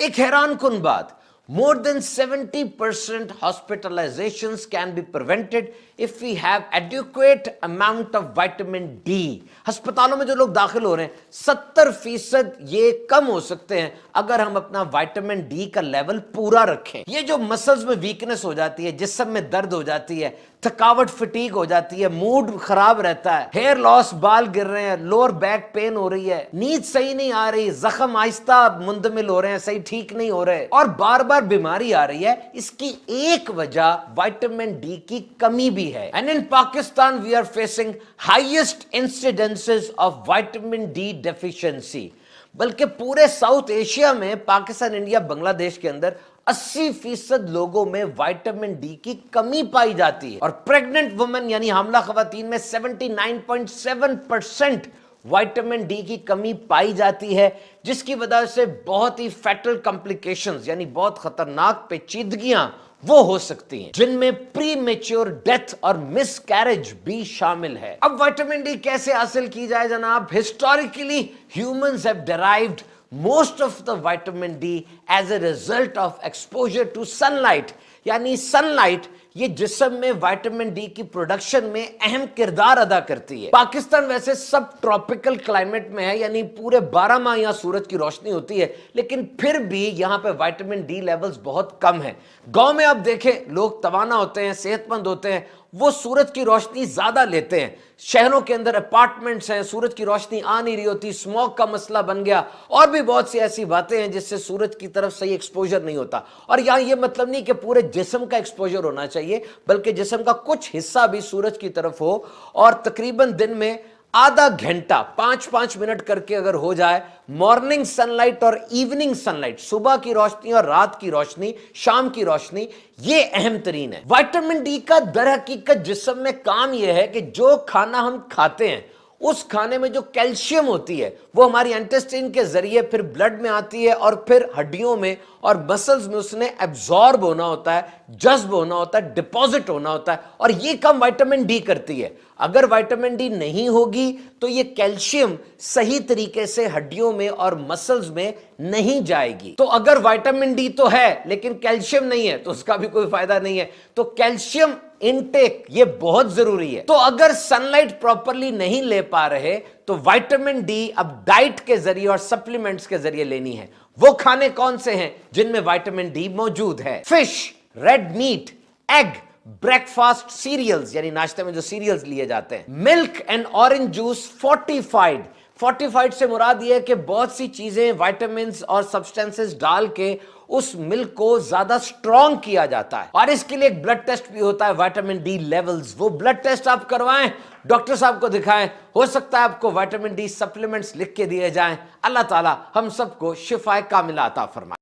ایک حیران کن بات، more than 70% hospitalizations can be prevented if we have adequate amount of vitamin D. ہسپتالوں میں جو لوگ داخل ہو رہے ہیں 70% یہ کم ہو سکتے ہیں اگر ہم اپنا وائٹامن ڈی کا لیول پورا رکھیں. یہ جو مسلز میں ویکنس ہو جاتی ہے، جسم میں درد ہو جاتی ہے، تھکاوٹ فٹیگ ہو جاتی ہے، موڈ خراب رہتا ہے، ہیئر لاس، بال گر رہے ہیں، لوور بیک پین ہو رہی ہے، نیند صحیح نہیں آ رہی، زخم آہستہ مندمل ہو رہے ہیں، صحیح ٹھیک نہیں ہو رہے، اور بار بار بیماری آ رہی ہے، اس کی ایک وجہ وائٹامن ڈی کی کمی بھی ہے. And in Pakistan we are facing highest incidences of vitamin D deficiency. بلکہ پورے ساؤتھ ایشیا میں، پاکستان، انڈیا، بنگلہ دیش کے اندر 80% لوگوں میں وائٹامن ڈی کی کمی پائی جاتی ہے. اور پریگننٹ وومن یعنی حاملہ خواتین میں 79.7% وائٹامن ڈی کی کمی پائی جاتی ہے، جس کی وجہ سے بہت ہی فیٹل کمپلیکیشنز یعنی بہت خطرناک پیچیدگیاں وہ ہو سکتی ہیں، جن میں پری میچور ڈیتھ اور مس کیریج بھی شامل ہے. اب وائٹامن ڈی کیسے حاصل کی جائے جناب؟ Historically humans have derived most of the vitamin D as a result of exposure to sunlight. یعنی سن لائٹ یہ جسم میں وائٹامن ڈی کی پروڈکشن میں اہم کردار ادا کرتی ہے. پاکستان ویسے سب ٹراپیکل کلائمیٹ میں ہے، یعنی پورے 12 ماہ یہاں سورج کی روشنی ہوتی ہے، لیکن پھر بھی یہاں پہ وائٹامن ڈی لیولز بہت کم ہیں. گاؤں میں آپ دیکھیں لوگ توانا ہوتے ہیں، صحت مند ہوتے ہیں، وہ سورج کی روشنی زیادہ لیتے ہیں. شہروں کے اندر اپارٹمنٹس ہیں، سورج کی روشنی آ نہیں رہی ہوتی، اسموک کا مسئلہ بن گیا، اور بھی بہت سی ایسی باتیں ہیں جس سے سورج کی طرف صحیح ایکسپوجر نہیں ہوتا. اور یہاں یہ مطلب نہیں کہ پورے جسم کا ایکسپوجر ہونا چاہیے، بلکہ جسم کا کچھ حصہ بھی سورج کی طرف ہو، اور تقریباً دن میں آدھا گھنٹہ 5-5 منٹ کر کے اگر ہو جائے، مارننگ سن لائٹ اور ایوننگ سن لائٹ، صبح کی روشنی اور رات کی روشنی، شام کی روشنی، یہ اہم ترین ہے. وائٹامن ڈی کا در حقیقت جسم میں کام یہ ہے کہ جو کھانا ہم کھاتے ہیں اس کھانے میں جو کیلشیم ہوتی ہے وہ ہماری انٹسٹائن کے ذریعے پھر بلڈ میں آتی ہے، اور پھر ہڈیوں میں اور مسلز میں اس نے ایبزارب ہونا ہوتا ہے، جذب ہونا ہوتا ہے، ڈپازٹ ہونا ہوتا ہے، اور یہ کام وائٹامن ڈی کرتی ہے. اگر وائٹامن ڈی نہیں ہوگی تو یہ کیلشیم صحیح طریقے سے ہڈیوں میں اور مسلز میں نہیں جائے گی. تو اگر وائٹامن ڈی تو ہے لیکن کیلشیم نہیں ہے تو اس کا بھی کوئی فائدہ نہیں ہے. تو کیلشیم انٹیک یہ بہت ضروری ہے. تو اگر سن لائٹ پراپرلی نہیں لے پا رہے تو وائٹامن ڈی اب ڈائٹ کے ذریعے اور سپلیمنٹس کے ذریعے لینی ہے. وہ کھانے کون سے ہیں جن میں وائٹامن ڈی موجود ہے؟ Fish, red meat, egg, breakfast cereals یعنی ناشتے میں جو سیریلز لیے جاتے ہیں، milk and orange juice fortified سے مراد یہ ہے کہ بہت سی چیزیں، وائٹامنز اور سبسٹینسز ڈال کے اس ملک کو زیادہ سٹرونگ کیا جاتا ہے. اور اس کے لیے ایک بلڈ ٹیسٹ بھی ہوتا ہے، وائٹامن ڈی لیولز. وہ بلڈ ٹیسٹ آپ کروائیں، ڈاکٹر صاحب کو دکھائیں، ہو سکتا ہے آپ کو وائٹامن ڈی سپلیمنٹس لکھ کے دیے جائیں. اللہ تعالی ہم سب کو شفائے کاملہ عطا فرمائے.